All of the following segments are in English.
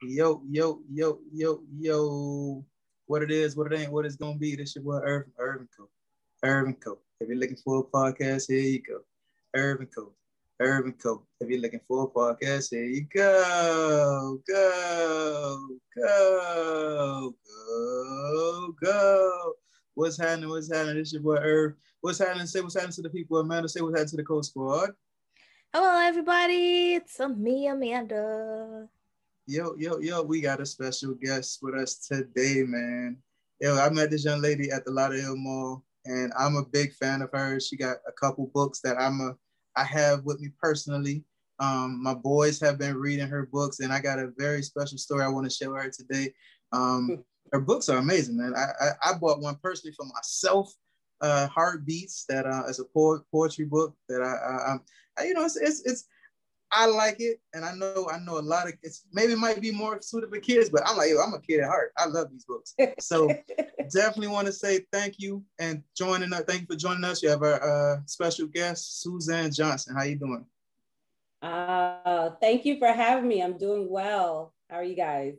Yo, yo, yo, yo, yo. What it is, what it ain't, what it's gonna be. This your boy Irv and Co. Irv and Co. If you're looking for a podcast, here you go. Irv and Co. Irv and Co. If you're looking for a podcast, here you go. Go. What's happening? What's happening? This your boy Irv. What's happening? Say what's happening to the people. Amanda, say what's happening to the co-squad. Hello, everybody. It's me, Amanda. Yo, we got a special guest with us today, man. Yo, I met this young lady at the Lauderdale Mall, and I'm a big fan of hers. She got a couple books that I have with me personally. My boys have been reading her books, and I got a very special story I want to share with her today. Her books are amazing, man. I bought one personally for myself, Heartbeats, that is a poetry book that it's I like it, and I know a lot of it's maybe it might be more suited for kids, but I'm like, yo, I'm a kid at heart. I love these books. So definitely want to say thank you and joining us. Thank you for joining us. You have our special guest, Suzan Johnson. How you doing? Thank you for having me. I'm doing well. How are you guys?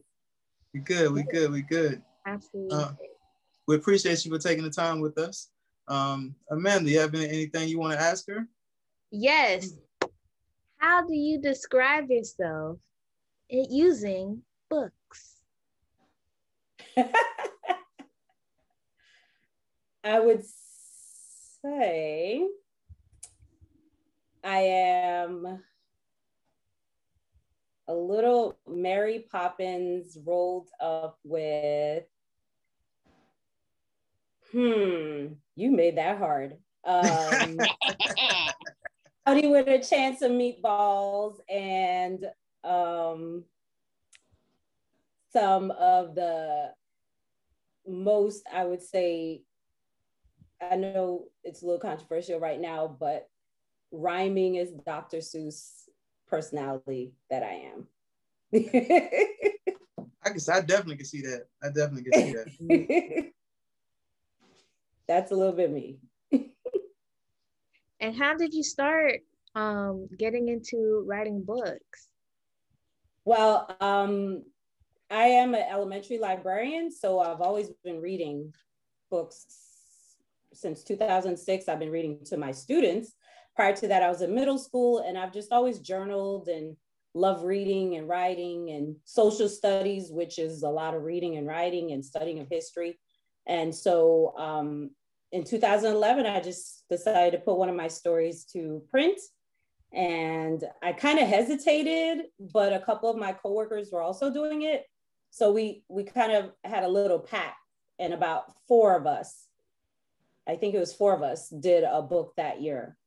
We good. Absolutely. We appreciate you for taking the time with us. Amanda, you have anything you want to ask her? Yes. How do you describe yourself using books? I would say I am a little Mary Poppins rolled up with, you made that hard. Howdy with a chance of meatballs and some of the most, I would say, I know it's a little controversial right now, but rhyming is Dr. Seuss personality that I am. I definitely can see that. That's a little bit me. And how did you start getting into writing books? Well, I am an elementary librarian, so I've always been reading books since 2006. I've been reading to my students. Prior to that, I was in middle school, and I've just always journaled and loved reading and writing and social studies, which is a lot of reading and writing and studying of history. And so in 2011, I just decided to put one of my stories to print. And I kind of hesitated, but a couple of my coworkers were also doing it. So we kind of had a little pact, and about four of us, I think it was four of us, did a book that year.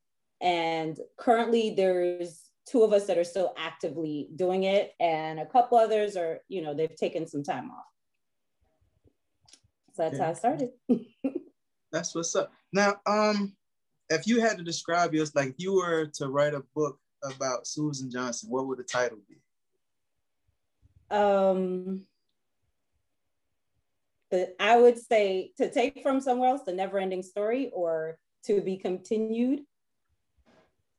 And currently there's two of us that are still actively doing it, and a couple others are, they've taken some time off. So that's how I started. That's what's up. Now, if you had to describe yours, like if you were to write a book about Suzan Johnson, what would the title be? I would say To Take From Somewhere Else, The Never Ending Story, or To Be Continued.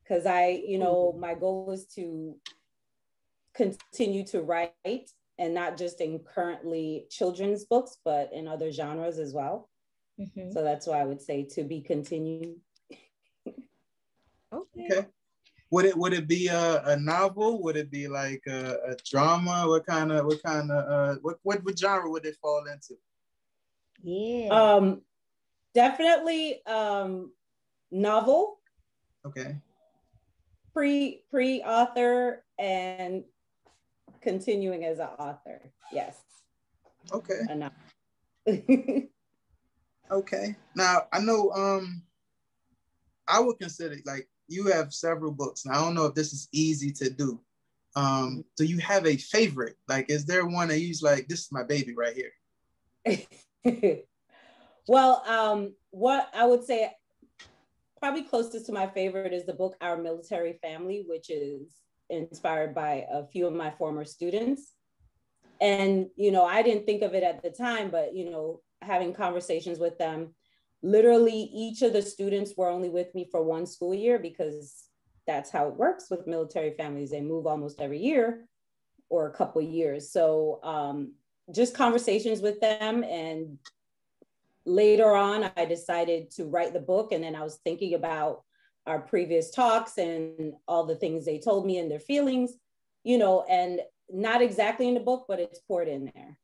Because my goal is to continue to write, and not just in currently children's books, but in other genres as well. Mm-hmm. So that's why I would say To Be Continued. Okay. Would it be a novel? Would it be like a drama? What genre would it fall into? Yeah. Definitely novel. Okay. Pre-author and continuing as an author. Yes. Okay. Okay. Now I know I would consider, like, you have several books. Now I don't know if this is easy to do. Do you have a favorite? Like, is there one that you like, this is my baby right here? Well, what I would say probably closest to my favorite is the book Our Military Family, which is inspired by a few of my former students. And, I didn't think of it at the time, but, having conversations with them, literally each of the students were only with me for one school year, because that's how it works with military families. They move almost every year. or a couple of years. So just conversations with them. And later on, I decided to write the book. And then I was thinking about our previous talks and all the things they told me and their feelings, and not exactly in the book, but it's poured in there.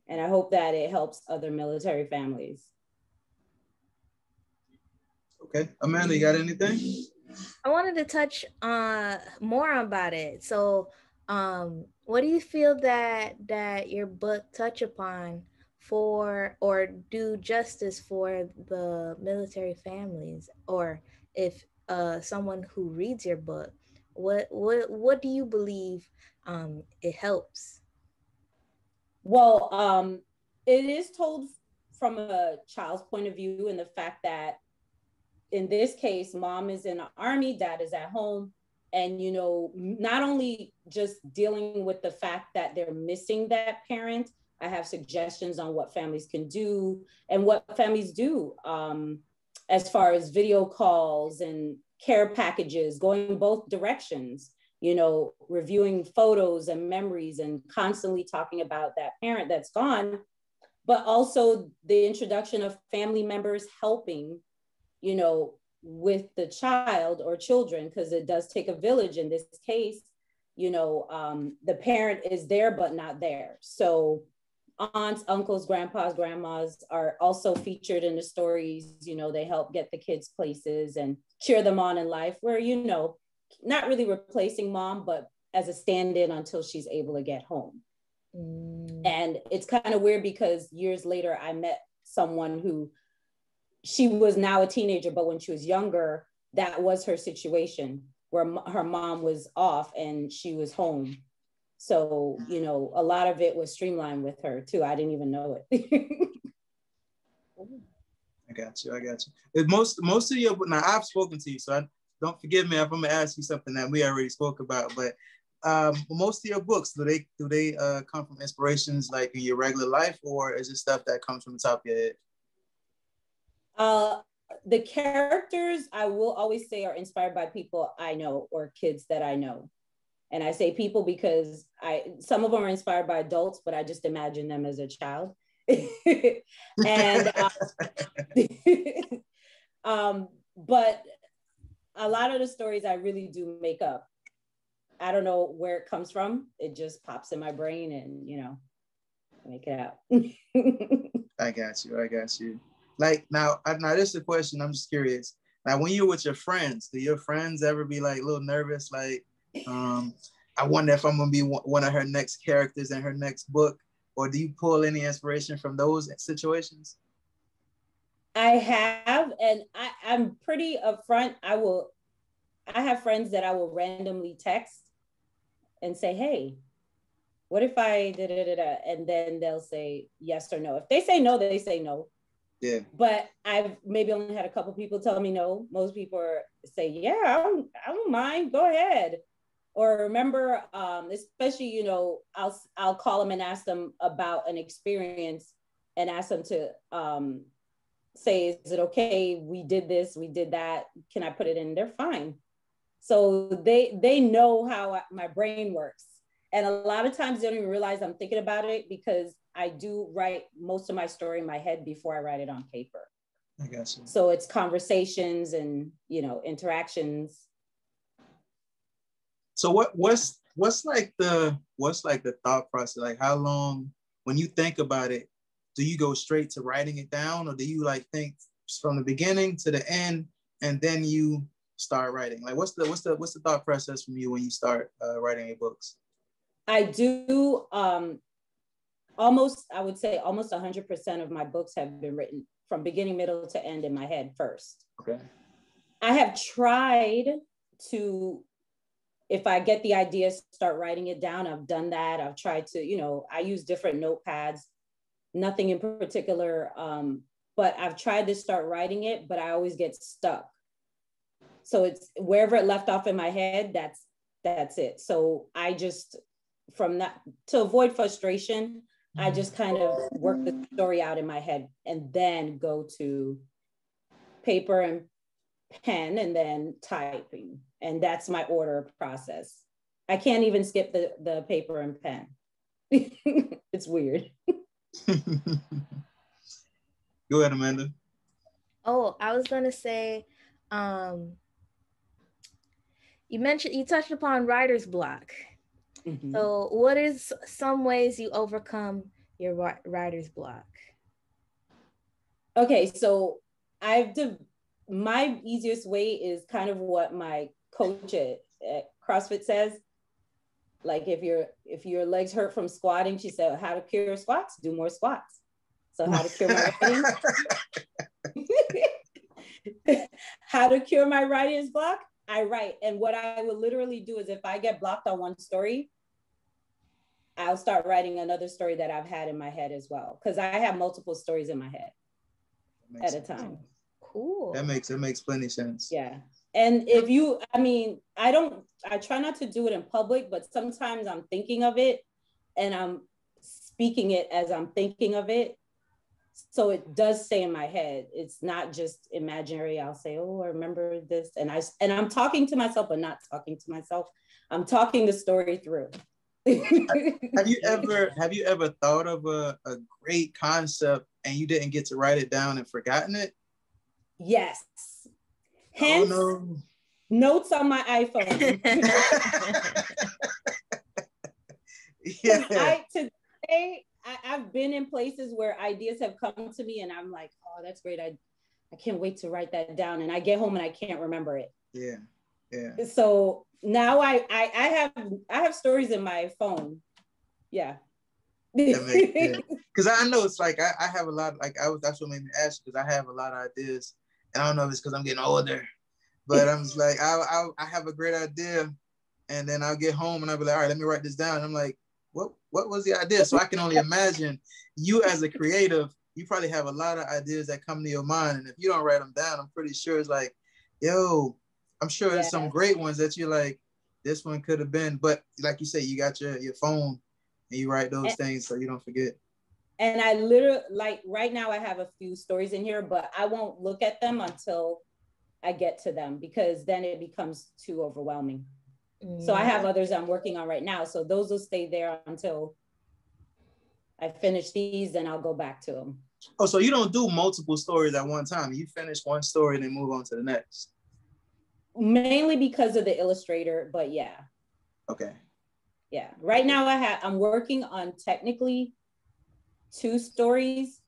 And I hope that it helps other military families. Okay. Amanda, you got anything? I wanted to touch more about it. So, what do you feel that your book touch upon for or do justice for the military families, or if someone who reads your book, what do you believe it helps? Well, it is told from a child's point of view, and the fact that in this case, mom is in the Army, dad is at home. And, not only just dealing with the fact that they're missing that parent, I have suggestions on what families can do and what families do as far as video calls and care packages, going both directions, reviewing photos and memories and constantly talking about that parent that's gone, but also the introduction of family members helping with the child or children, because it does take a village in this case. The parent is there, but not there. So aunts, uncles, grandpas, grandmas are also featured in the stories. They help get the kids places and cheer them on in life, where, not really replacing mom, but as a stand-in until she's able to get home. And it's kind of weird because years later, I met someone who, she was now a teenager, but when she was younger, that was her situation, where her mom was off and she was home. So, a lot of it was streamlined with her too. I didn't even know it. I got you. Most of your, now I've spoken to you, so don't forgive me if I'm gonna ask you something that we already spoke about, but most of your books, do they come from inspirations like in your regular life, or is it stuff that comes from the top of your head? The characters, I will always say, are inspired by people I know or kids that I know. And I say people because some of them are inspired by adults, but I just imagine them as a child. And but a lot of the stories I really do make up. I don't know where it comes from. It just pops in my brain and, I make it out. I got you. Like now this is a question, I'm just curious. Now, when you're with your friends, do your friends ever be like a little nervous? Like, I wonder if I'm gonna be one of her next characters in her next book, or do you pull any inspiration from those situations? I have, and I'm pretty upfront. I have friends that I will randomly text and say, hey, what if I da-da-da-da? And then they'll say yes or no. If they say no, they say no. Yeah. But I've maybe only had a couple people tell me no. Most people say, yeah, I don't mind, go ahead. Or remember, especially, I'll call them and ask them about an experience and ask them to say, is it okay? We did this, we did that. Can I put it in? They're fine. So they know how my brain works. And a lot of times they don't even realize I'm thinking about it, because I do write most of my story in my head before I write it on paper. I guess so. So it's conversations and, interactions. So what's like the thought process? Like, how long, when you think about it, do you go straight to writing it down, or do you like think from the beginning to the end and then you start writing? Like, what's the thought process from you when you start writing your books? I do I would say almost 100% of my books have been written from beginning, middle to end in my head first. Okay. I have tried to, if I get the idea, start writing it down. I've done that. I've tried to, I use different notepads, nothing in particular, but I've tried to start writing it, but I always get stuck. So it's wherever it left off in my head, that's it. So I just, from that, to avoid frustration, I just kind of work the story out in my head and then go to paper and pen and then typing. And that's my order process. I can't even skip the paper and pen. It's weird. Go ahead, Amanda. Oh, I was gonna say, you touched upon writer's block. Mm-hmm. So what is some ways you overcome your writer's block? Okay, so my easiest way is kind of what my coach at CrossFit says. Like if your legs hurt from squatting, she said, how to cure squats? Do more squats. So how to cure my writing? How to cure my writer's block? I write. And what I will literally do is if I get blocked on one story, I'll start writing another story that I've had in my head as well. Because I have multiple stories in my head at a time. Cool. That makes plenty of sense. Yeah. And I try not to do it in public, but sometimes I'm thinking of it and I'm speaking it as I'm thinking of it. So it does stay in my head. It's not just imaginary. I'll say, oh, I remember this. And I'm talking to myself, but not talking to myself. I'm talking the story through. Have you ever thought of a great concept and you didn't get to write it down and forgotten it? Yes. Hence, notes on my iPhone. Yeah. Today, I've been in places where ideas have come to me and I'm like, oh, that's great. I can't wait to write that down. And I get home and I can't remember it. Yeah. Yeah. So now I have stories in my phone. Yeah. Because I know it's like I have a lot, that's what made me ask, because I have a lot of ideas. And I don't know if it's because I'm getting older, but I'm just like, I have a great idea. And then I'll get home and I'll be like, all right, let me write this down. And I'm like, what was the idea? So I can only imagine you as a creative, you probably have a lot of ideas that come to your mind. And if you don't write them down, I'm pretty sure it's like, yo, I'm sure there's some great ones that you're like, this one could have been. But like you say, you got your phone and you write those things so you don't forget. And I literally, like right now I have a few stories in here, but I won't look at them until I get to them because then it becomes too overwhelming. So I have others I'm working on right now. So those will stay there until I finish these, then I'll go back to them. Oh, so you don't do multiple stories at one time. You finish one story and then move on to the next. Mainly because of the illustrator, but yeah. Okay. Yeah. Right now I'm working on technically 2 stories,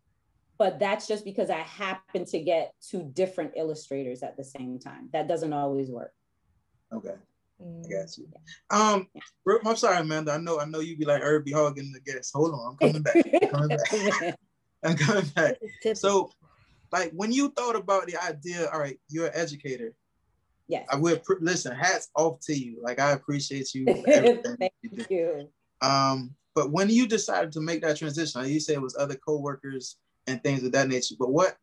but that's just because I happen to get 2 different illustrators at the same time. That doesn't always work. Okay. I got you. I'm sorry, Amanda. I know you be like Irv be hogging the guests. Hold on, I'm coming back. I'm coming back. So, like, when you thought about the idea, all right, you're an educator. Yes. I would listen. Hats off to you. Like, I appreciate you for everything. Thank you. But when you decided to make that transition, you say it was other coworkers and things of that nature. But what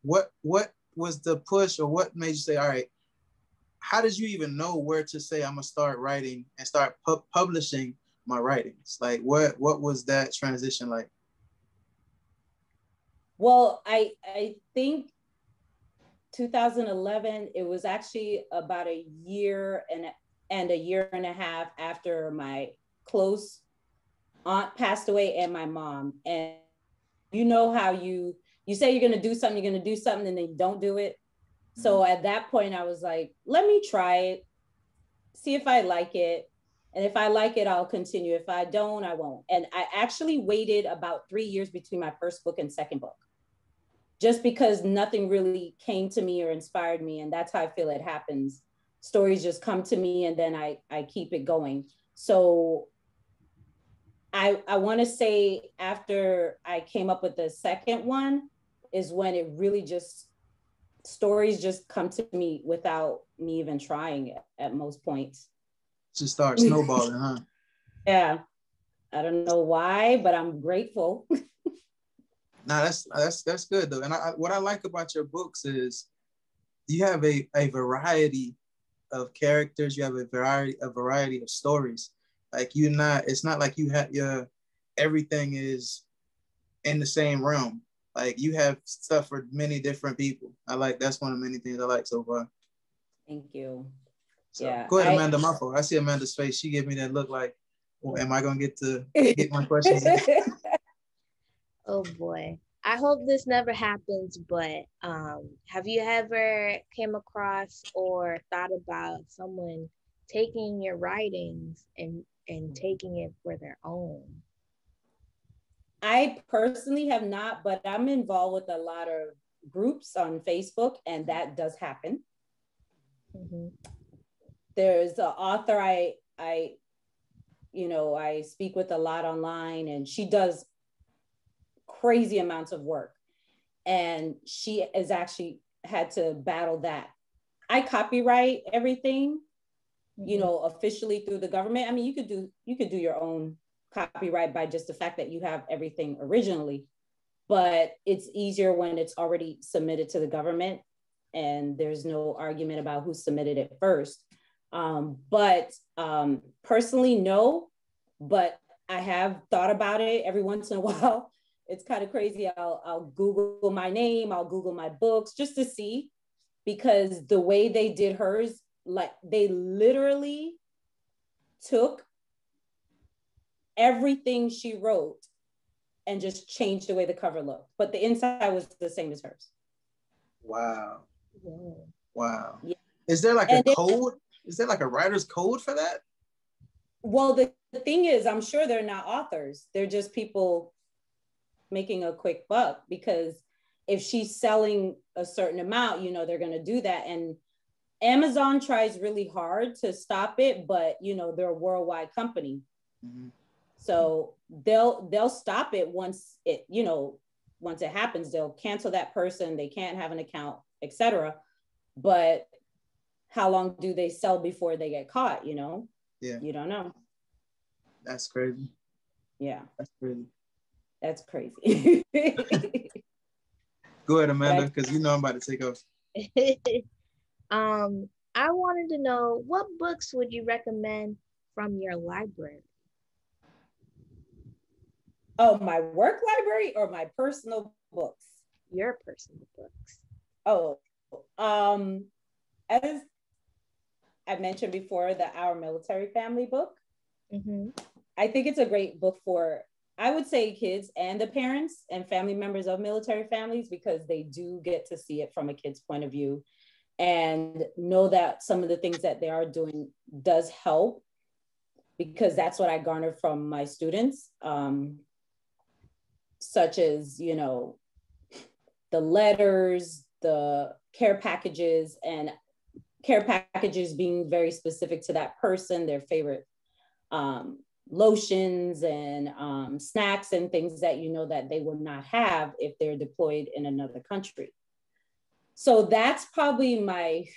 was the push, or what made you say, all right? How did you even know where to say I'm gonna start writing and start publishing my writings? Like, what was that transition like? Well, I think 2011, it was actually about a year and a year and a half after my close aunt passed away and my mom. And you know how you say you're gonna do something, and then you don't do it. So at that point, I was like, let me try it, see if I like it. And if I like it, I'll continue. If I don't, I won't. And I actually waited about 3 years between my first book and second book, just because nothing really came to me or inspired me. And that's how I feel it happens. Stories just come to me and then I keep it going. So I want to say after I came up with the second one is when it really just, stories just come to me without me even trying it at most points. Just start snowballing, huh? Yeah. I don't know why, but I'm grateful. Nah, that's good though. And what I like about your books is you have a variety of characters. You have a variety of stories. Like it's not like you have everything is in the same realm. Like you have stuff for many different people. That's one of many things I like so far. Thank you. So yeah, go ahead, Amanda. My fault. I see Amanda's face. She gave me that look like, well, am I gonna get my questions in? Oh boy. I hope this never happens, but have you ever came across or thought about someone taking your writings and taking it for their own? I personally have not, but I'm involved with a lot of groups on Facebook, and that does happen. Mm-hmm. There's an author I speak with a lot online, and she does crazy amounts of work, and she has actually had to battle that. I copyright everything, officially through the government. I mean, you could do your own copyright by just the fact that you have everything originally, but it's easier when it's already submitted to the government and there's no argument about who submitted it first. But personally, no, but I have thought about it every once in a while. It's kind of crazy. I'll Google my name, I'll Google my books just to see, because the way they did hers, like they literally took everything she wrote and just changed the way the cover looked, but the inside was the same as hers. Wow. Yeah. Wow. Yeah. Is there like a code? Is there like a writer's code for that? Well, the thing is, I'm sure they're not authors. They're just people making a quick buck, because if she's selling a certain amount, they're going to do that. And Amazon tries really hard to stop it, but they're a worldwide company. Mm-hmm. So they'll stop it once it happens. They'll cancel that person. They can't have an account, etc. But how long do they sell before they get caught? Yeah, you don't know. That's crazy. Yeah, that's crazy. That's crazy. Go ahead, Amanda, because I'm about to take off. I wanted to know, what books would you recommend from your library? Oh, my work library or my personal books? Your personal books. Oh, as I mentioned before, the Our Military Family book. Mm-hmm. I think it's a great book for, I would say, kids and the parents and family members of military families, because they do get to see it from a kid's point of view and know that some of the things that they are doing does help, because that's what I garnered from my students, such as, the letters, the care packages, and care packages being very specific to that person, their favorite lotions and snacks and things that that they will not have if they're deployed in another country. So that's probably my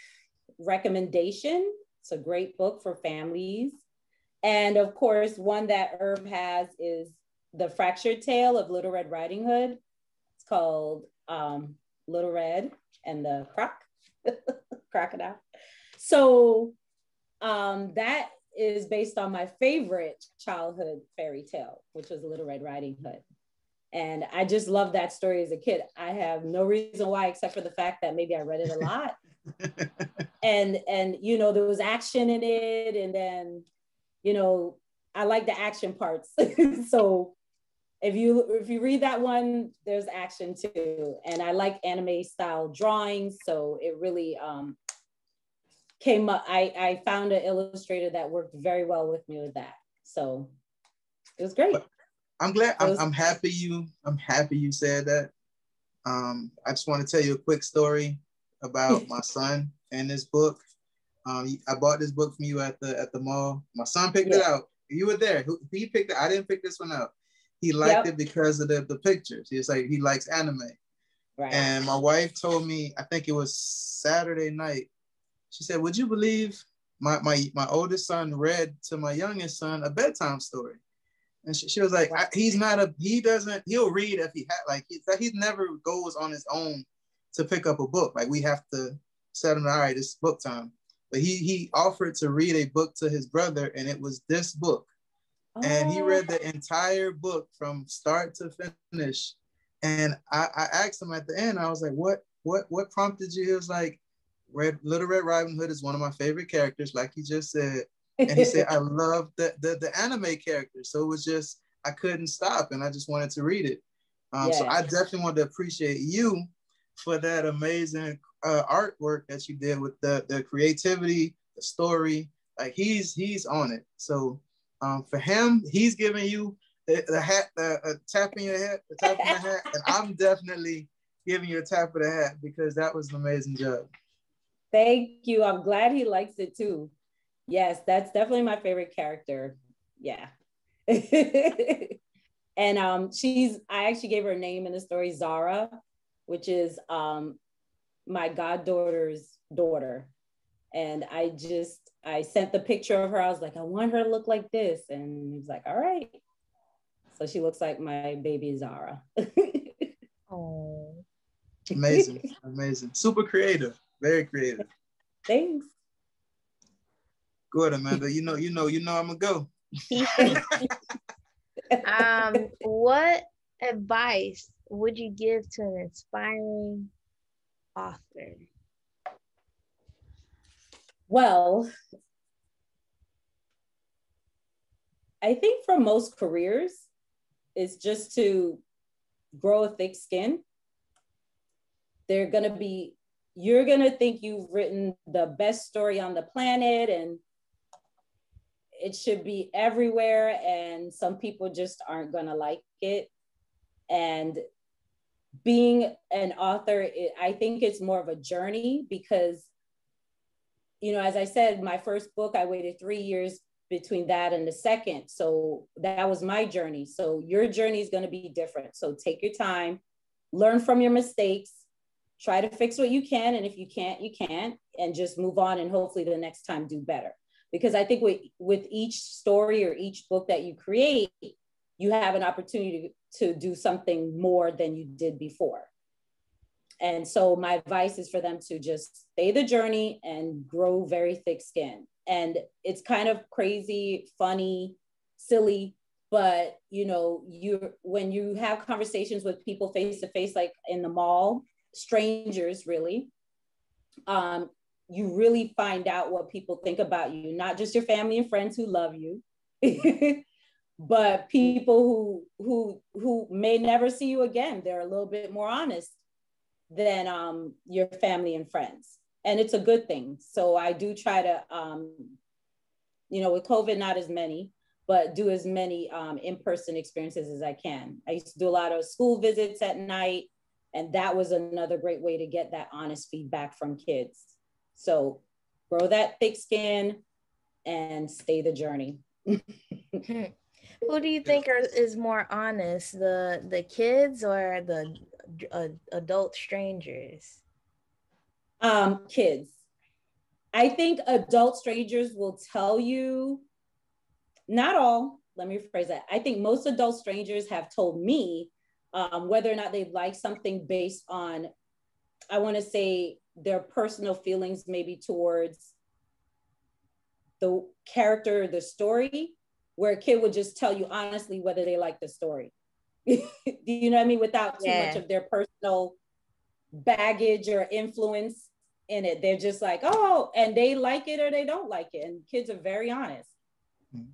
recommendation. It's a great book for families. And of course, one that Irv has is The Fractured Tale of Little Red Riding Hood. It's called Little Red and the Crocodile. So that is based on my favorite childhood fairy tale, which was Little Red Riding Hood. And I just loved that story as a kid. I have no reason why, except for the fact that maybe I read it a lot. and there was action in it. And then, I like the action parts. So if you read that one, there's action too. And I like anime style drawings. So it really came up. I found an illustrator that worked very well with me with that. So it was great. I'm glad. I'm happy you said that. I just want to tell you a quick story about my son and this book. I bought this book from you at the mall. My son picked it out. You were there. He picked it. I didn't pick this one up. He liked it because of the pictures. He's like, he likes anime. Right. And my wife told me, I think it was Saturday night, she said, would you believe my oldest son read to my youngest son a bedtime story? And she was like, he'll read if he never goes on his own to pick up a book. Like, we have to set him, all right, it's book time. But he offered to read a book to his brother, and it was this book. Oh. And he read the entire book from start to finish. And I asked him at the end, I was like, what prompted you? He was like, Little Red Riding Hood is one of my favorite characters, like you just said. And he said, I love the anime character. So it was just, I couldn't stop and I just wanted to read it. So I definitely want to appreciate you for that amazing artwork that you did with the creativity, the story. Like he's on it. So for him, he's giving you the hat, tapping your head, the tap of the hat, and I'm definitely giving you a tap of the hat because that was an amazing job. Thank you. I'm glad he likes it too. Yes, that's definitely my favorite character. Yeah. And I actually gave her a name in the story, Zara, which is my goddaughter's daughter. And I sent the picture of her. I was like, I want her to look like this. And he was like, all right. So she looks like my baby Zara. Oh, amazing. Super creative, very creative. Thanks. Good, Amanda. You know, I'm gonna go. what advice would you give to an aspiring author? Well, I think for most careers, it's just to grow a thick skin. You're gonna think you've written the best story on the planet and it should be everywhere, and some people just aren't gonna like it. And being an author, I think it's more of a journey because, as I said, my first book, I waited 3 years between that and the second. So that was my journey. So your journey is going to be different. So take your time, learn from your mistakes, try to fix what you can. And if you can't, you can't, and just move on. And hopefully the next time do better. Because I think with each story or each book that you create, you have an opportunity to do something more than you did before. And so my advice is for them to just stay the journey and grow very thick skin. And it's kind of crazy, funny, silly, but when you have conversations with people face to face, like in the mall, strangers really, you really find out what people think about you, not just your family and friends who love you, but people who may never see you again. They're a little bit more honest than your family and friends. And it's a good thing. So I do try to, with COVID, not as many, but do as many in-person experiences as I can. I used to do a lot of school visits at night, and that was another great way to get that honest feedback from kids. So grow that thick skin and stay the journey. Who do you think is more honest, the kids or the adult strangers? Kids. I think adult strangers will tell you, not all, let me rephrase that. I think most adult strangers have told me whether or not they like something based on, I want to say, their personal feelings maybe towards the character, the story, where a kid would just tell you honestly whether they like the story. Do you know what I mean? Without too much of their personal baggage or influence in it. They're just like, oh, and they like it or they don't like it. And kids are very honest.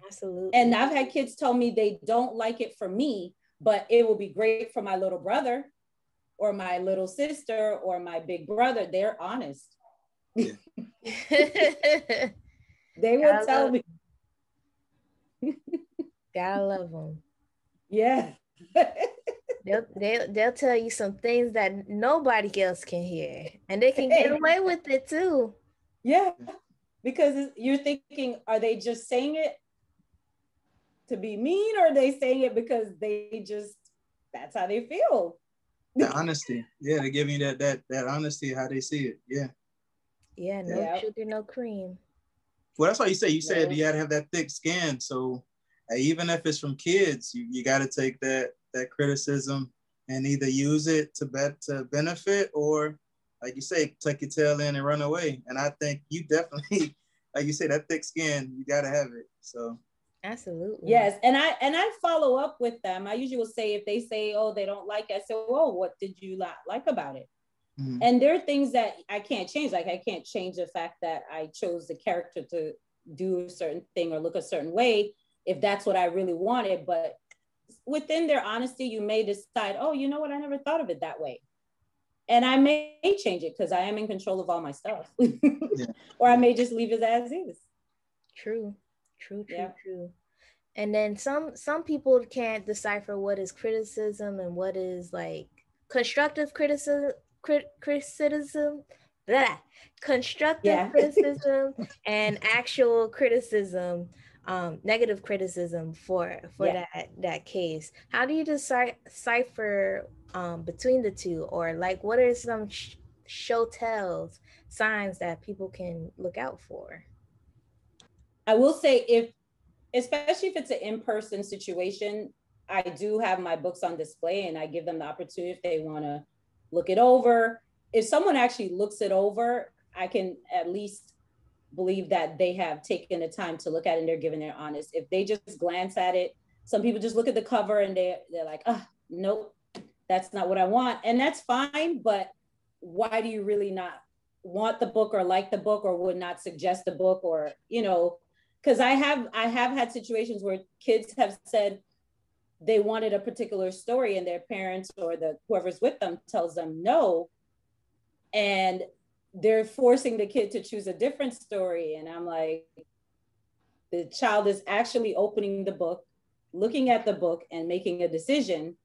Absolutely. And I've had kids tell me they don't like it for me, but it will be great for my little brother or my little sister or my big brother. They're honest. They will tell me. Gotta love them. Yeah. They'll tell you some things that nobody else can hear, and they can get away with it too. Yeah, because you're thinking, are they just saying it to be mean, or are they saying it because that's how they feel? The honesty. Yeah, they're giving you that honesty, how they see it. Yeah. Yeah, no sugar, no cream. Well, that's why you said you gotta have that thick skin. So even if it's from kids, you gotta take that criticism and either use it to benefit, or like you say, tuck your tail in and run away. And I think you definitely, like you say, that thick skin, you gotta have it. So absolutely. Yes. And I follow up with them. I usually will say, if they say, oh, they don't like it, I say, well, what did you like about it? And there are things that I can't change. Like I can't change the fact that I chose the character to do a certain thing or look a certain way if that's what I really wanted. But within their honesty, you may decide, oh, you know what? I never thought of it that way. And I may change it because I am in control of all my stuff. Or I may just leave it as is. True. And then some people can't decipher what is criticism and what is like constructive criticism, criticism and actual criticism, negative criticism for that case. How do you decipher between the two, or like what are some show tells signs that people can look out for? I will say, especially if it's an in-person situation, I do have my books on display and I give them the opportunity if they want to look it over. If someone actually looks it over, I can at least believe that they have taken the time to look at it and they're giving their honest. If they just glance at it, some people just look at the cover and they're like, oh, nope, that's not what I want. And that's fine, but why do you really not want the book or like the book or would not suggest the book? Or, you know, because I have had situations where kids have said they wanted a particular story and their parents or whoever's with them tells them no. And they're forcing the kid to choose a different story. And I'm like, the child is actually opening the book, looking at the book and making a decision,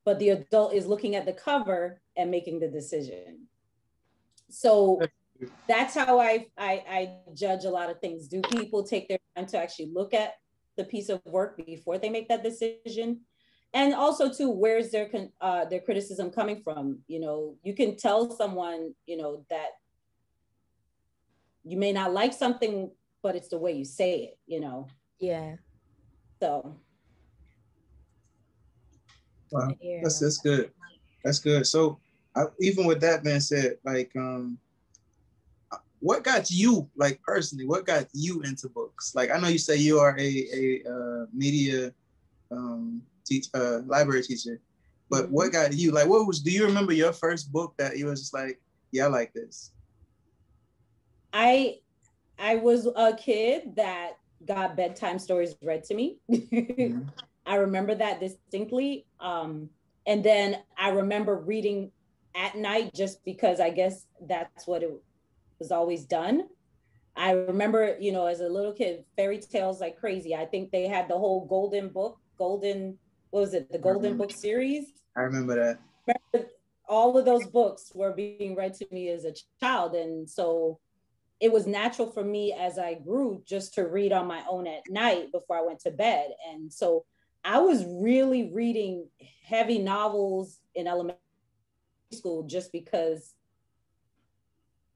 but the adult is looking at the cover and making the decision. So that's how I judge a lot of things. Do people take their time to actually look at the piece of work before they make that decision? And also too, where's their criticism coming from? You know, you can tell someone, you know, that you may not like something, but it's the way you say it, you know? Yeah. So. Wow, that's good. That's good. So even with that being said, like, what got you, like personally, what got you into books? Like, I know you say you are a media library teacher, but what got you, like, do you remember your first book that you was just like, yeah, I like this? I was a kid that got bedtime stories read to me. I remember that distinctly. And then I remember reading at night just because I guess that's what it was always done. I remember, you know, as a little kid, fairy tales like crazy. I think they had the whole Golden Book series. I remember that. All of those books were being read to me as a child. And so it was natural for me as I grew just to read on my own at night before I went to bed. And so I was really reading heavy novels in elementary school just because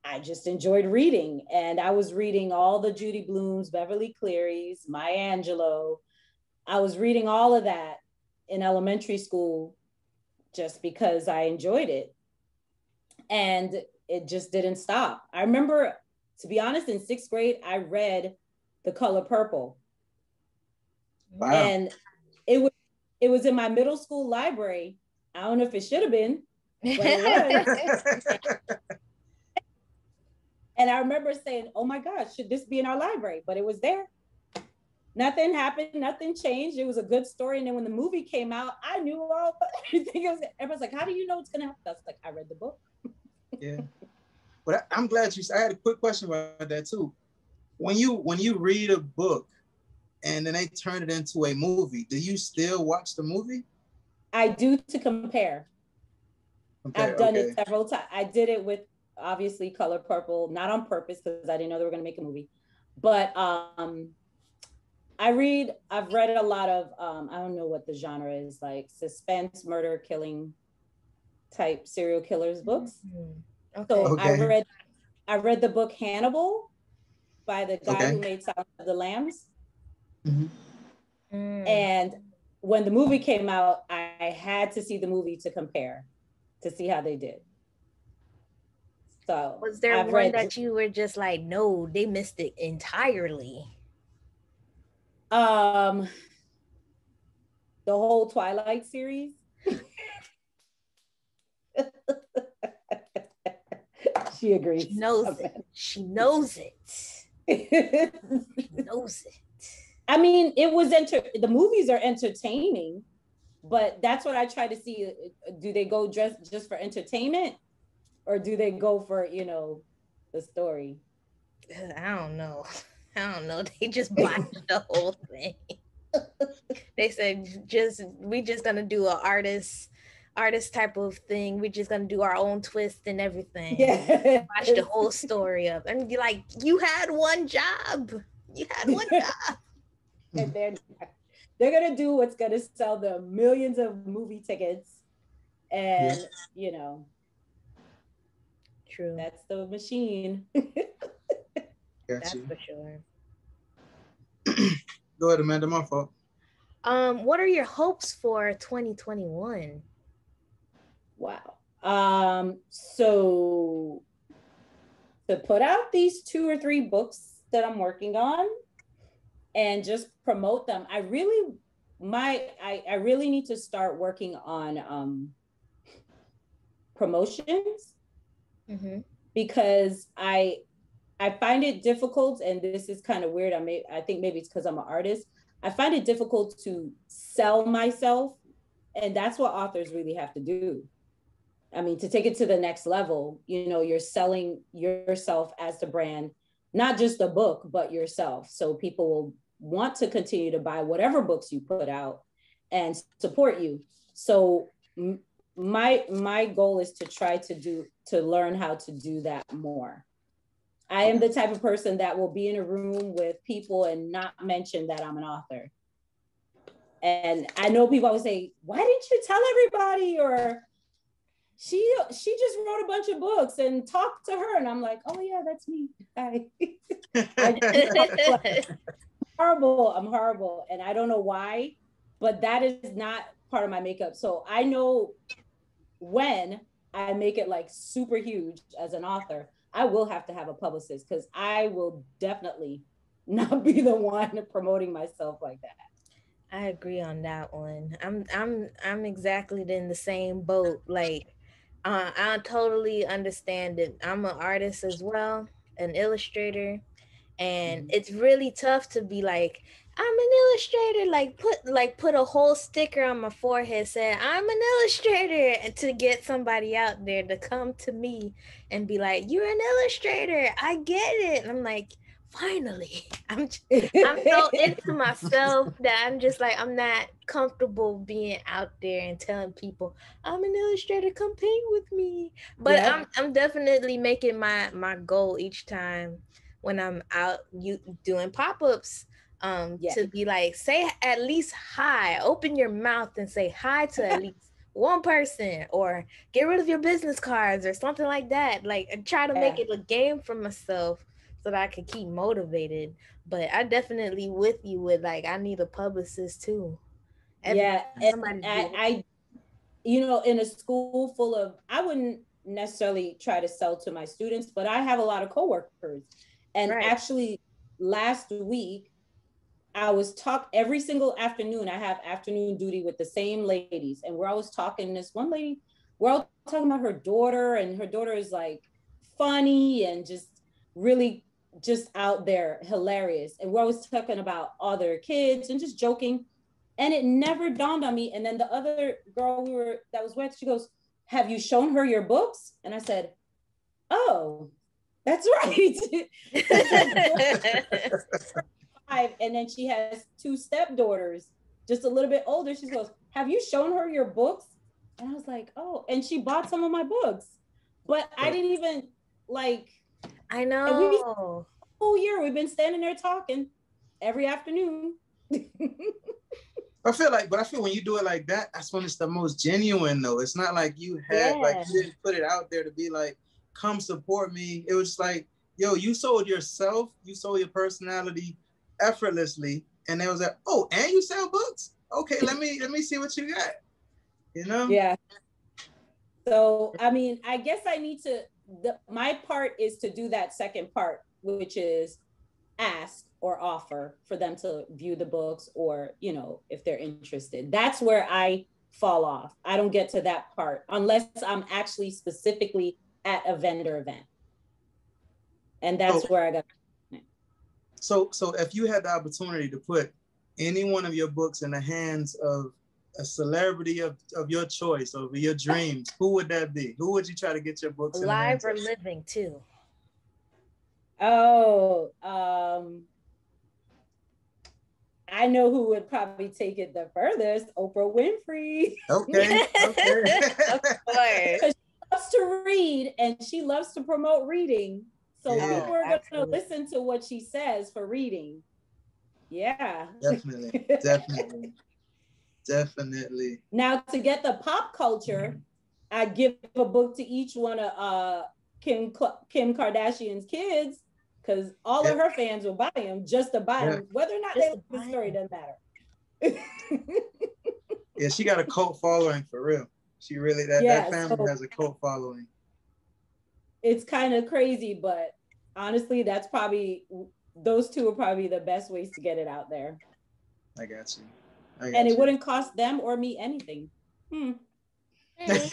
I just enjoyed reading. And I was reading all the Judy Blooms, Beverly Cleary's, Maya Angelou. I was reading all of that in elementary school just because I enjoyed it. And it just didn't stop. I remember, to be honest, in 6th grade, I read The Color Purple. Wow. And it was in my middle school library. I don't know if it should have been, but it was. And I remember saying, oh my gosh, should this be in our library? But it was there. Nothing happened, nothing changed. It was a good story. And then when the movie came out, I knew everything. Everyone's like, how do you know it's gonna happen? I was like, I read the book. Yeah. But I'm glad I had a quick question about that too. When you read a book and then they turn it into a movie, do you still watch the movie? I do, to compare. I've done it several times. I did it with, obviously, Color Purple, not on purpose because I didn't know they were going to make a movie. But I've read a lot of, I don't know what the genre is, like suspense, murder, killing type serial killers books. So I read the book Hannibal by the guy who made Silence of the Lambs. And when the movie came out, I had to see the movie to compare, to see how they did. So was there one that you were just like, no, they missed it entirely? The whole Twilight series. She agrees. She knows it. She knows it. She knows it. I mean, the movies are entertaining, but that's what I try to see. Do they go just for entertainment, or do they go for, the story? I don't know. They just botched the whole thing. They said we just gonna do an artist type of thing. We're just gonna do our own twist and everything. Yeah. Watch the whole story up and be like, you had one job. And they're gonna do what's gonna sell them millions of movie tickets, and true. That's the machine. That's for sure. Go ahead, Amanda. My fault. What are your hopes for 2021? Wow. So to put out these 2 or 3 books that I'm working on and just promote them. I really need to start working on promotions, because I find it difficult, and this is kind of weird. I think maybe it's because I'm an artist. I find it difficult to sell myself, and that's what authors really have to do. I mean, to take it to the next level, you're selling yourself as the brand, not just the book, but yourself. So people will want to continue to buy whatever books you put out and support you. So my goal is to try to learn how to do that more. I am the type of person that will be in a room with people and not mention that I'm an author. And I know people always say, why didn't you tell everybody? Or she just wrote a bunch of books, and talk to her. And I'm like, oh yeah, that's me. I'm horrible. And I don't know why, but that is not part of my makeup. So I know when I make it like super huge as an author, I will have to have a publicist, because I will definitely not be the one promoting myself like that. I agree on that one. I'm exactly in the same boat. Like, I totally understand it. I'm an artist as well, an illustrator, and it's really tough to be like, I'm an illustrator, put a whole sticker on my forehead saying I'm an illustrator, and to get somebody out there to come to me and be like, you're an illustrator, I get it. And I'm like, finally. I'm so into myself that I'm just like, I'm not comfortable being out there and telling people I'm an illustrator, come paint with me. But yeah. I'm definitely making my goal each time when I'm out doing pop-ups, to be like, say at least hi, open your mouth and say hi to at least one person, or get rid of your business cards or something like that. Like, try to make it a game for myself so that I can keep motivated. But I definitely with you with, like, I need a publicist too. I in a school full of, I wouldn't necessarily try to sell to my students, but I have a lot of coworkers. And actually last week, I was every single afternoon, I have afternoon duty with the same ladies. And we're always talking, this one lady, we're all talking about her daughter, and her daughter is like funny and just really just out there, hilarious. And we're always talking about other kids and just joking. And it never dawned on me. And then the other girl that was with, she goes, have you shown her your books? And I said, oh, that's right. And then she has 2 stepdaughters, just a little bit older. She goes, have you shown her your books? And I was like, oh, and she bought some of my books, but I didn't even I know. Whole year we've been standing there talking every afternoon. I feel when you do it like that, that's when it's the most genuine though. It's not like you had, like, you didn't put it out there to be like, come support me. It was like, yo, you sold yourself, you sold your personality effortlessly, and they was like, oh, and you sell books? Okay, let me see what you got. Yeah. So I mean, I guess I need to, my part is to do that second part, which is ask or offer for them to view the books, or if they're interested. That's where I fall off. I don't get to that part unless I'm actually specifically at a vendor event. And that's where I got. So if you had the opportunity to put any one of your books in the hands of a celebrity of your choice, of your dreams, who would that be? Who would you try to get your books in the hands Live or of? living too? Oh, I know who would probably take it the furthest. Oprah Winfrey. Okay. Of course. Because she loves to read and she loves to promote reading. So people are going to listen to what she says for reading. Yeah. Definitely. Now, to get the pop culture, I give a book to each one of Kim Kardashian's kids, because all of her fans will buy them just to buy them. Whether or not they like the story doesn't matter. Yeah, she got a cult following for real. She really, that family has a cult following. It's kind of crazy, but honestly, those two are probably the best ways to get it out there. I got you. And it wouldn't cost them or me anything. That's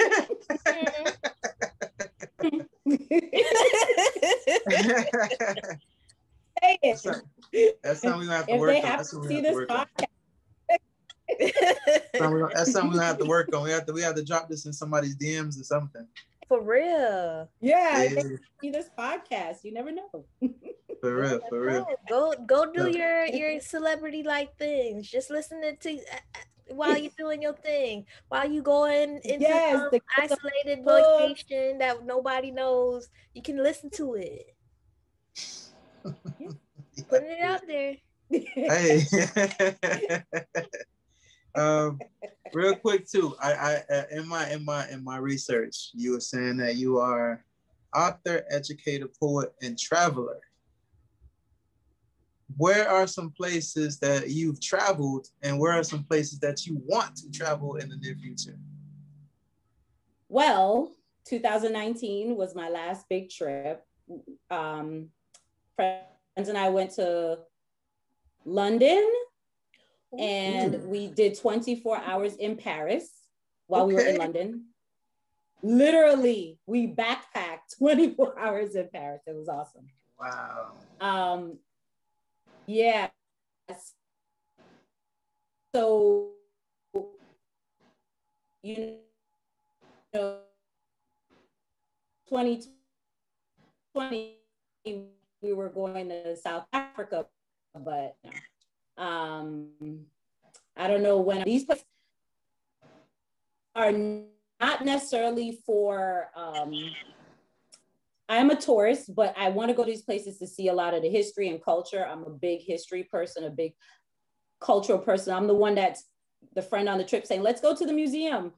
something we're gonna have to work on. That's something we're gonna have to work on. We have to drop this in somebody's DMs or something. For real. Yeah. See this podcast. You never know. For real. Go do your celebrity like things. Just listen to while you're doing your thing, while you going into some isolated vacation that nobody knows. You can listen to it. Putting it out there. Hey. Real quick too. I in my research, you were saying that you are author, educator, poet, and traveler. Where are some places that you've traveled, and where are some places that you want to travel in the near future? Well, 2019 was my last big trip. Friends and I went to London, and we did 24 hours in Paris while we were in London. Literally, we backpacked 24 hours in Paris. It was awesome. Wow. Yeah. So, you know, 2020, we were going to South Africa, but I don't know when. These places are not necessarily for, I'm a tourist, but I want to go to these places to see a lot of the history and culture. I'm a big history person, a big cultural person. I'm the one that's the friend on the trip saying, let's go to the museum.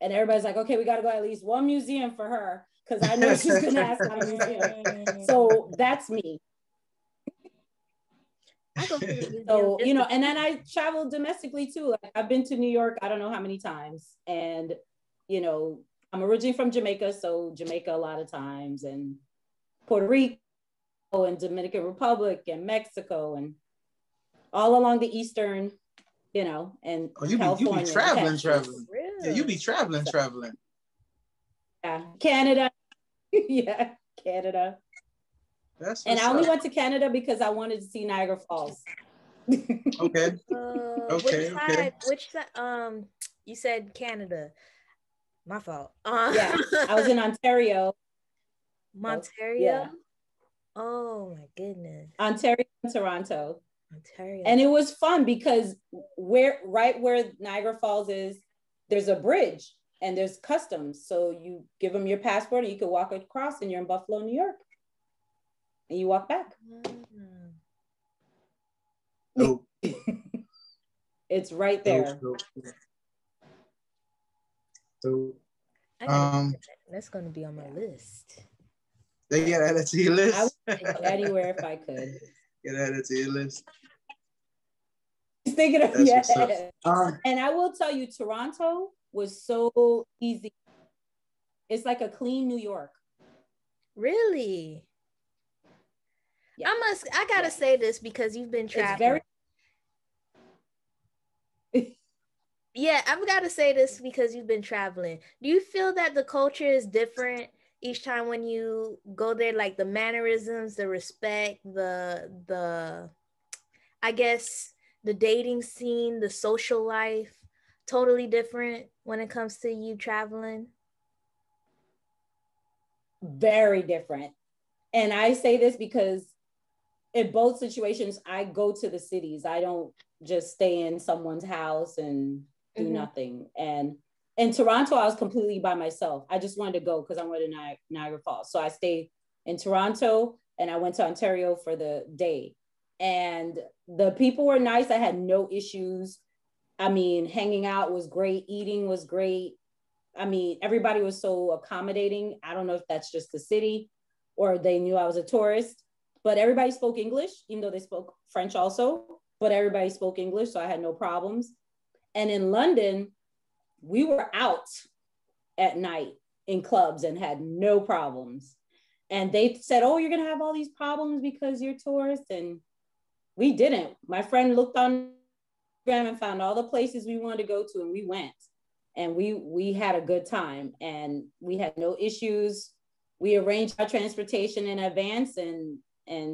And everybody's like, okay, we got to go at least one museum for her, because I know she's going to ask about a museum. So that's me. So, you know, and then I travel domestically too. Like, I've been to New York, I don't know how many times. And, you know, I'm originally from Jamaica, so Jamaica a lot of times, and Puerto Rico and Dominican Republic and Mexico and all along the Eastern, you know, and California. You be traveling. Yeah, you be traveling. Yeah, Canada. Yeah, Canada. And I only went to Canada because I wanted to see Niagara Falls. Okay. Which side? You said Canada. My fault. Yeah, I was in Ontario. Ontario? Yeah. Oh my goodness. Ontario and Toronto. Ontario. And it was fun because right where Niagara Falls is, there's a bridge and there's customs. So you give them your passport and you can walk across and you're in Buffalo, New York. And you walk back. Oh. It's right there. So, that's going to be on my list. They get added to your list. I would go anywhere if I could. Get added to your list. Thinking of and I will tell you, Toronto was so easy. It's like a clean New York. Really? Yeah. I gotta say this because you've been traveling. Yeah, I've got to say this because you've been traveling. Do you feel that the culture is different each time when you go there, like the mannerisms, the respect, the I guess the dating scene, the social life, totally different when it comes to you traveling? Very different. And I say this because in both situations, I go to the cities. I don't just stay in someone's house and do nothing. And in Toronto, I was completely by myself. I just wanted to go because I wanted to Niagara Falls. So I stayed in Toronto and I went to Ontario for the day. And the people were nice. I had no issues. I mean, hanging out was great. Eating was great. I mean, everybody was so accommodating. I don't know if that's just the city or they knew I was a tourist, but everybody spoke English, even though they spoke French also, but everybody spoke English. So I had no problems. And in London, we were out at night in clubs and had no problems. And they said, oh, you're going to have all these problems because you're tourists. And we didn't. My friend looked on Instagram and found all the places we wanted to go to, and we went. And we had a good time and we had no issues. We arranged our transportation in advance and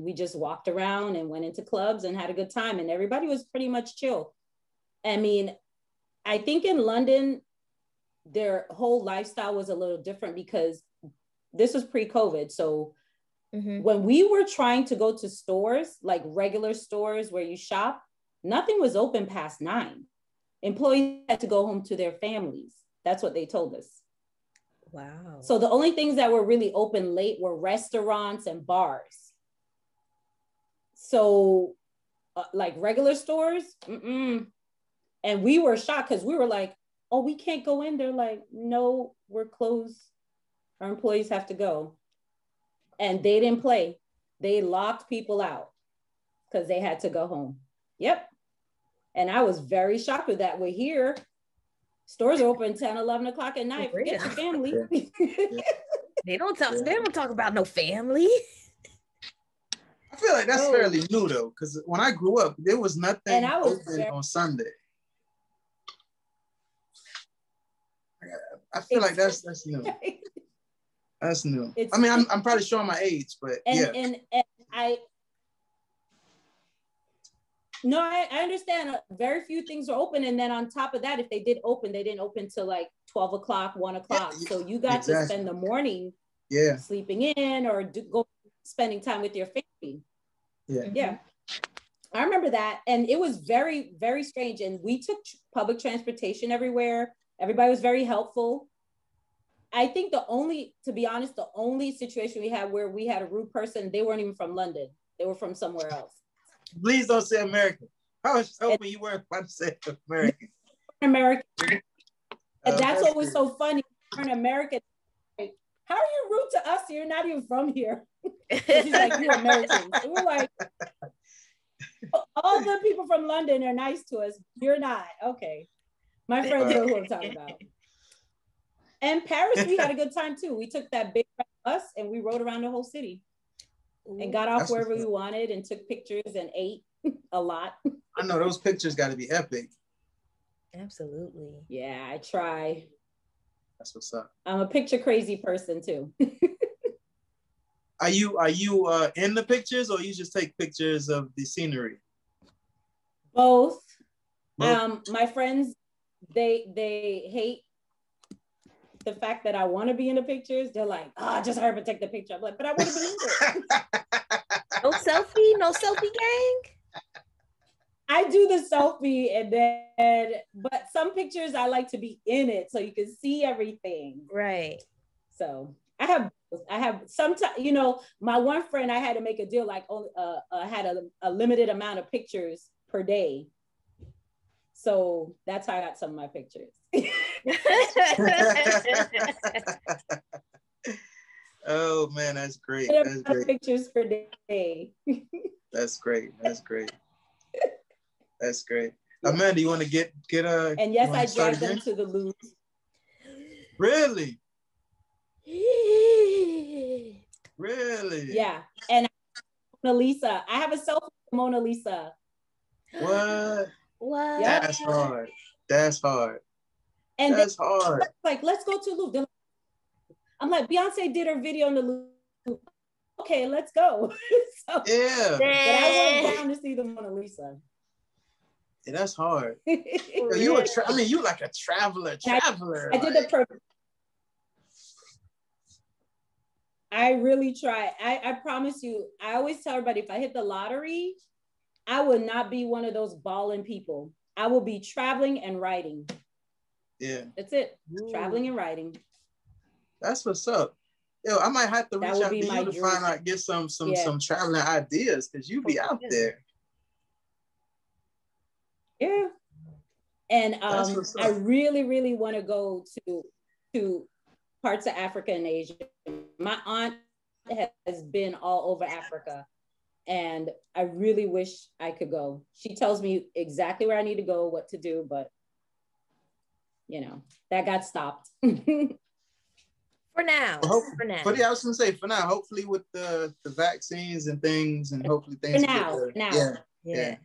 we just walked around and went into clubs and had a good time. And everybody was pretty much chill. I mean, I think in London, their whole lifestyle was a little different because this was pre-COVID. So when we were trying to go to stores, like regular stores where you shop, nothing was open past 9. Employees had to go home to their families. That's what they told us. Wow. So the only things that were really open late were restaurants and bars. So like regular stores, and we were shocked because we were like, oh, we can't go in. They're like, no, we're closed. Our employees have to go. And they didn't play. They locked people out because they had to go home. Yep. And I was very shocked with that. We're here. Stores are open 10, 11 o'clock at night. Forget your family. They don't talk about no family. I feel like that's fairly new though, because when I grew up, there was nothing open on Sunday. I feel like that's new. That's new. I mean, I'm probably showing my age, but and I understand very few things are open. And then on top of that, if they did open, they didn't open till like 12 o'clock, 1 o'clock. Yeah, so you got to spend the morning sleeping in or spending time with your family. Yeah. I remember that. And it was very, very strange. And we took public transportation everywhere. Everybody was very helpful. I think to be honest, the only situation we had where we had a rude person, they weren't even from London. They were from somewhere else. Please don't say American. I was hoping you weren't about to say American. American. And that's what was so funny. You're an American. How are you rude to us? You're not even from here. She's like, you're Americans. And we're like, all the people from London are nice to us. You're not. Okay. My friends know who I'm talking about. And Paris, we had a good time too. We took that big bus and we rode around the whole city and got off wherever we wanted and took pictures and ate a lot. I know those pictures got to be epic. Absolutely. Yeah, I try. That's what's up. I'm a picture crazy person too. Are you in the pictures or you just take pictures of the scenery? Both. My friends, they hate the fact that I want to be in the pictures. They're like, just hurry up and take the picture. I'm like, but I want to be in it. No selfie gang. I do the selfie but some pictures I like to be in it so you can see everything. Right. So I have sometimes, my one friend, I had to make a deal, like had a limited amount of pictures per day. So that's how I got some of my pictures. Oh man, that's great. That's great. Pictures per day. That's great. That's great. Amanda, you want to get and yes, I dragged them to the Louvre. Really? Really? Yeah. And Mona Lisa. I have a selfie with Mona Lisa. What? What? That's hard. That's hard. And that's hard. Like, let's go to Louvre. I'm like, Beyonce did her video in the Louvre. Okay, let's go. So, Yeah. But I went down to see the Mona Lisa. Yeah, that's hard. For You real. you like a traveler. I did the perfect. I really try. I promise you, I always tell everybody, if I hit the lottery, I will not be one of those balling people. I will be traveling and writing. Yeah. That's it. Ooh. Traveling and writing. That's what's up. Yo, I might have to reach out to you to dream. find out, get some traveling ideas, because you be out there. Yeah. And I really, really want to go to parts of Africa and Asia. My aunt has been all over Africa, and I really wish I could go. She tells me exactly where I need to go, what to do, but you know, that got stopped. For now. I was gonna say for now. Hopefully with the vaccines and things, and hopefully things for now. Yeah.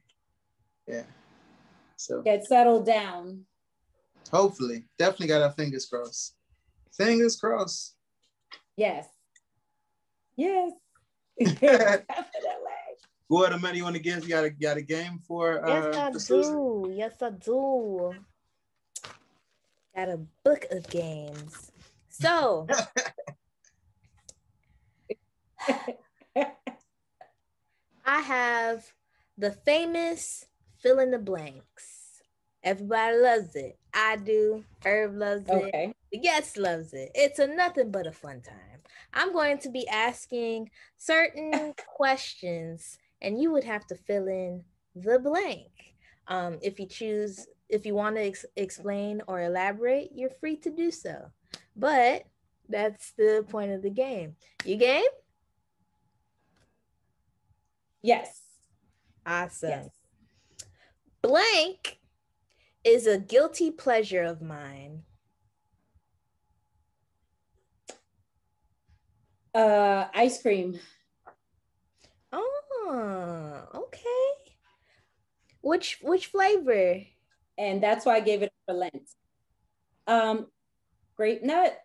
So get settled down. Hopefully, definitely got our fingers crossed. Fingers crossed. Yes. What amount you want to give? You got a game for? Yes, I do. Got a book of games. So, I have the famous fill in the blanks. Everybody loves it. I do. Irv loves it. The guest loves it. It's a nothing but a fun time. I'm going to be asking certain questions, and you would have to fill in the blank. If you want to explain or elaborate, you're free to do so. But that's the point of the game. You game? Yes. Awesome. Yes. Blank is a guilty pleasure of mine. Ice cream. Oh, okay. Which flavor? And that's why I gave it for Lent. Grape nut.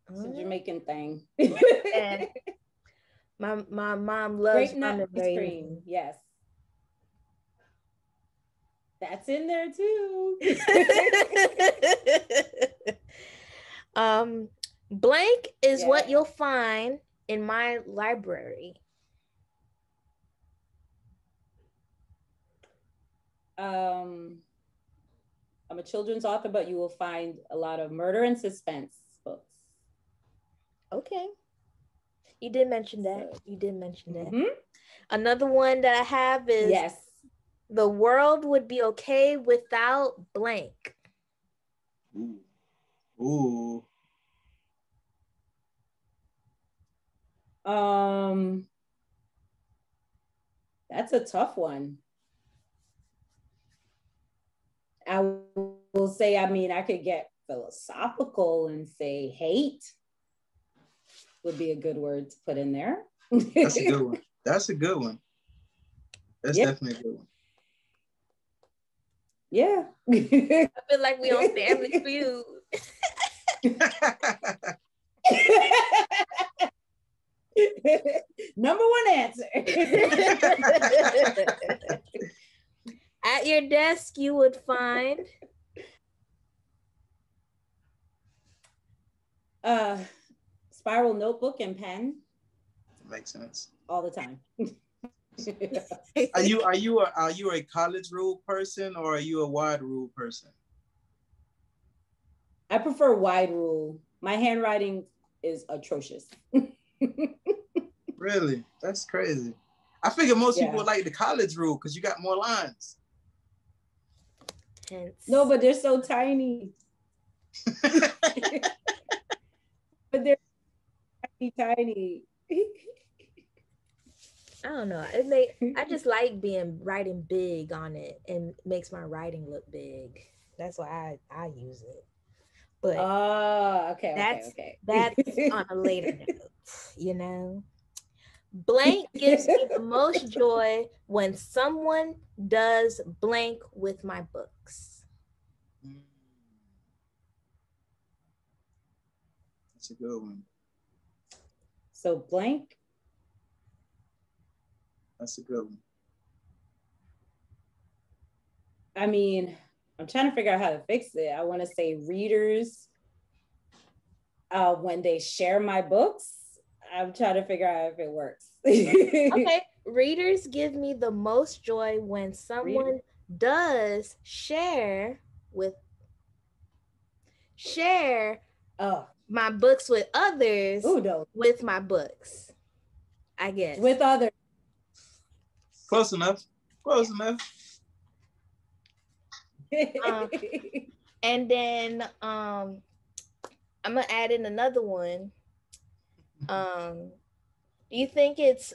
It's a Jamaican thing. Yeah. My mom loves grape nut ice cream. Yes. That's in there too. Blank is what you'll find in my library. I'm a children's author, but you will find a lot of murder and suspense books. Okay. You did mention that. Mm-hmm. Another one that I have is the world would be okay without blank. Ooh. That's a tough one. I will say, I could get philosophical and say hate would be a good word to put in there. That's a good one. That's definitely a good one. Yeah. I feel like we on Family Feud. Number one answer. At your desk, you would find spiral notebook and pen. Makes sense. All the time. Are you a college rule person, or are you a wide rule person? I prefer wide rule. My handwriting is atrocious. Really? That's crazy. I figure most people like the college rule because you got more lines. No, but they're so tiny. But they're tiny. I don't know. I just like writing big on it, and it makes my writing look big. That's why I use it. But that's on a later note, you know. Blank gives me the most joy when someone does blank with my books. That's a good one. So blank. That's a good one. I mean, I'm trying to figure out how to fix it. I want to say readers, when they share my books, I'm trying to figure out if it works. Okay. Readers give me the most joy when someone does share my books with others. No. With my books, I guess. With others. Close enough. Close enough. And then I'm gonna add in another one. Do you think it's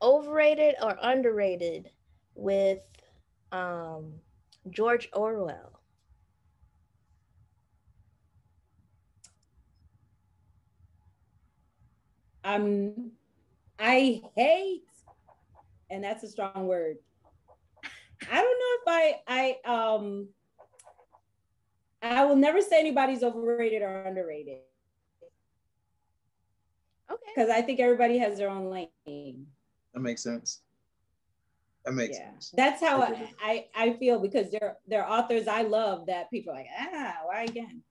overrated or underrated with George Orwell? I hate, and that's a strong word. I don't know if I will never say anybody's overrated or underrated. Okay. Because I think everybody has their own lane. That makes sense. That makes sense. That's how I feel, because there are authors I love that people are like, why again?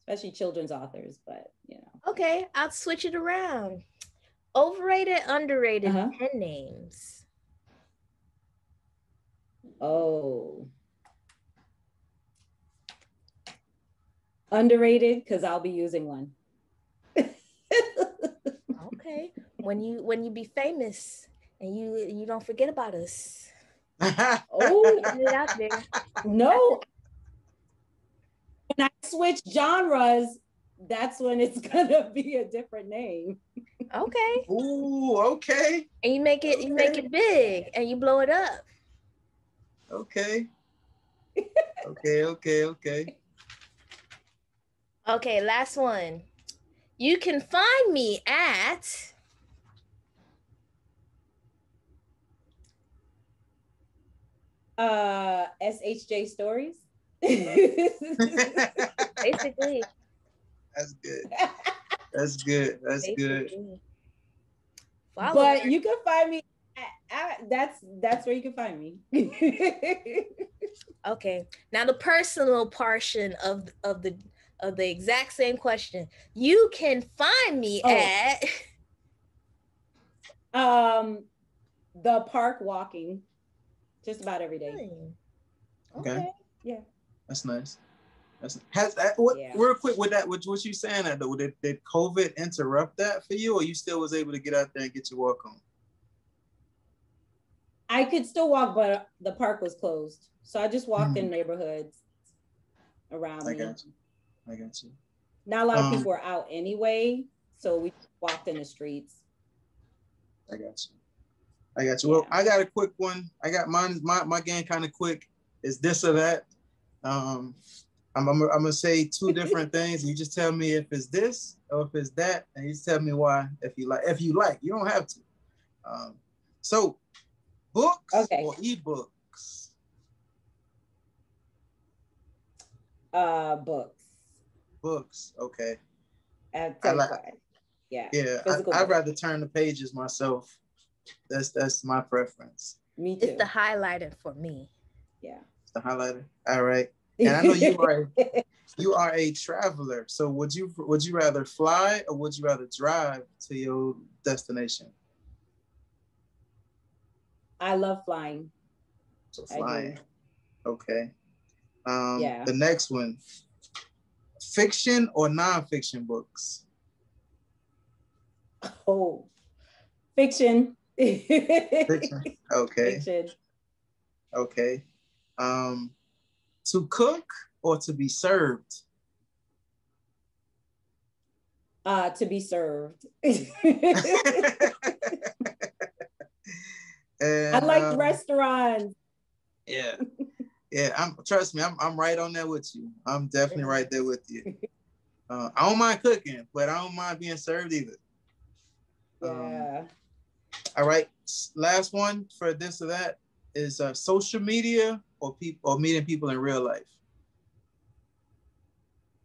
Especially children's authors, but you know. Okay, I'll switch it around. Overrated, underrated pen names. Oh. Underrated, because I'll be using one. Okay. When you be famous and you don't forget about us. Oh, get it out there. No. When I switch genres, that's when it's gonna be a different name. Okay. Ooh, okay. And you make it big and you blow it up. Okay. Okay. Okay, last one. You can find me at SHJ Stories. Basically. That's good. That's good. That's good. But you can find me that's where you can find me. Okay. Now the personal portion of the exact same question. You can find me at the park walking just about every day. Okay. Yeah. That's nice. Real quick with that, what you saying that though, did COVID interrupt that for you, or you still was able to get out there and get your walk on? I could still walk, but the park was closed. So I just walked in neighborhoods around me. I got you. Not a lot of people were out anyway, so we walked in the streets. I got you. Well, I got a quick one. I got mine. My game kind of quick. Is this or that? I'm gonna say two different things. You just tell me if it's this or if it's that, and you just tell me why. If you like, you don't have to. So, books or ebooks? Books. Books. Okay. Yeah. I'd rather turn the pages myself. That's my preference. Me too. It's the highlighter for me. Yeah. It's the highlighter. All right. And I know you are a traveler. So would you rather fly or would you rather drive to your destination? I love flying. So flying. Okay. The next one. Fiction or nonfiction books? Oh, fiction. Fiction. Okay. Fiction. Okay. To cook or to be served? To be served. And, I like restaurants. Yeah. Trust me, I'm right on there with you. I'm definitely right there with you. I don't mind cooking, but I don't mind being served either. Yeah. All right. Last one for this or that is social media or meeting people in real life.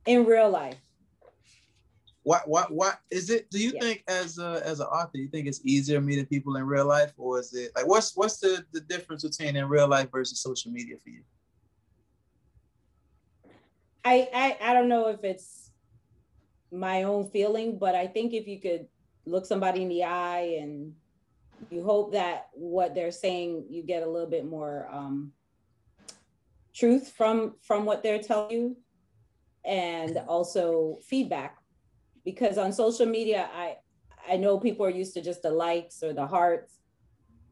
In real life. what is it? Do you think as an author, you think it's easier meeting people in real life, or is it like what's the difference between in real life versus social media for you? I don't know if it's my own feeling, but I think if you could look somebody in the eye and you hope that what they're saying, you get a little bit more truth from what they're telling you, and also feedback. Because on social media, I know people are used to just the likes or the hearts,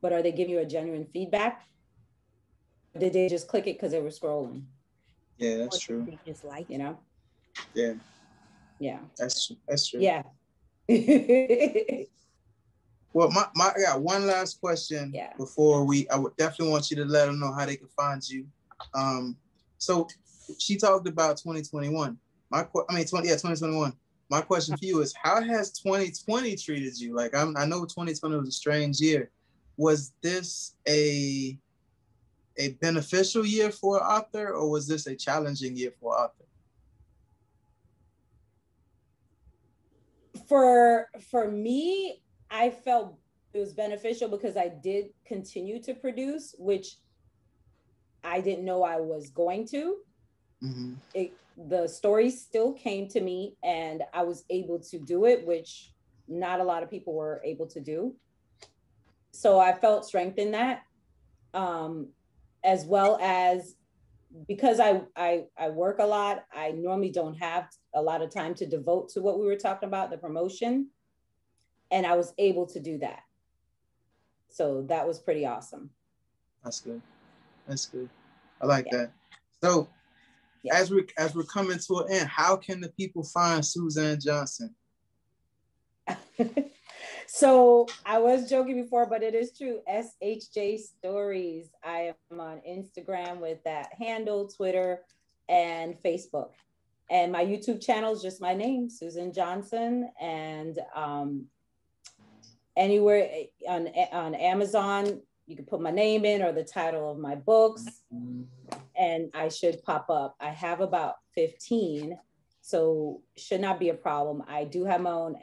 but are they giving you a genuine feedback? Or did they just click it because they were scrolling? Yeah, that's true. They just like, you know? Yeah. Yeah. That's true. Yeah. Well, I got one last question before I would definitely want you to let them know how they can find you. So she talked about 2021. 2021. My question for you is, how has 2020 treated you? Like, I know 2020 was a strange year. Was this a beneficial year for an author, or was this a challenging year for an author? For me, I felt it was beneficial because I did continue to produce, which I didn't know I was going to. Mm-hmm. The stories still came to me and I was able to do it, which not a lot of people were able to do. So I felt strength in that, as well as because I work a lot, I normally don't have a lot of time to devote to what we were talking about, the promotion. And I was able to do that. So that was pretty awesome. That's good. I like that. So as we're coming to an end, how can the people find Suzan Johnson? So I was joking before, but it is true. SHJ Stories. I am on Instagram with that handle, Twitter, and Facebook. And my YouTube channel is just my name, Suzan Johnson. And anywhere on Amazon, you can put my name in or the title of my books, and I should pop up. I have about 15, so should not be a problem. I do have my own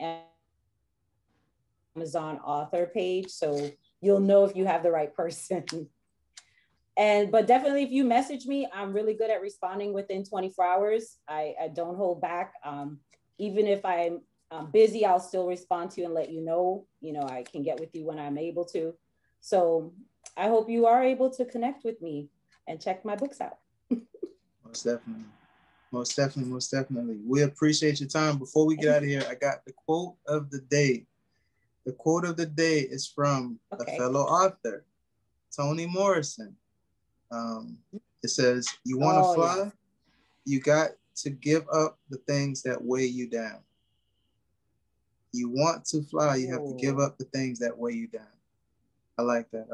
Amazon author page, so you'll know if you have the right person. But definitely if you message me, I'm really good at responding within 24 hours. I don't hold back. Even if I'm busy, I'll still respond to you and let you know, I can get with you when I'm able to. So I hope you are able to connect with me and check my books out. Most definitely. We appreciate your time. Before we get out of here, I got the quote of the day. The quote of the day is from a fellow author, Toni Morrison. It says, you want to fly, you got to give up the things that weigh you down. You want to fly, you have to give up the things that weigh you down. I like that.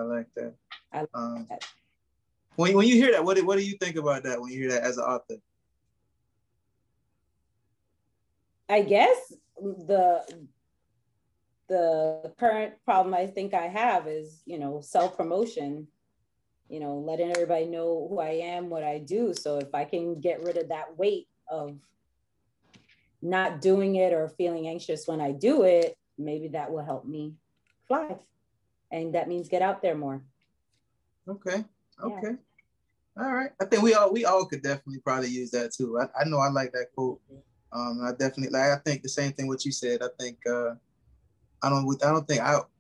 When you hear that, what do you think about that when you hear that as an author? I guess the current problem I think I have is, self-promotion, letting everybody know who I am, what I do. So if I can get rid of that weight of not doing it or feeling anxious when I do it, maybe that will help me fly. And that means get out there more. Okay. Yeah. All right. I think we all could definitely probably use that too. I know I like that quote. I definitely I think the same thing what you said. I think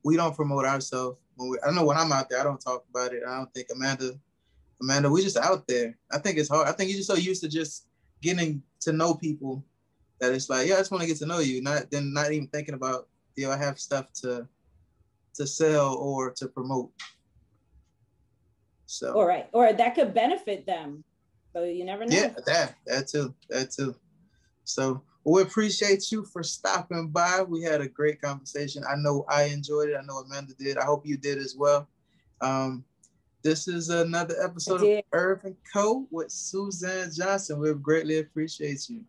we don't promote ourselves. I know when I'm out there, I don't talk about it. I don't think Amanda, we just out there. I think it's hard. I think you're just so used to just getting to know people that it's like, I just want to get to know you. Not even thinking about, I have stuff to sell or to promote. So. All right. Or that could benefit them. So you never know. Yeah, that too. So we appreciate you for stopping by. We had a great conversation. I know I enjoyed it. I know Amanda did. I hope you did as well. This is another episode of Irv and Co with Suzan Johnson. We greatly appreciate you.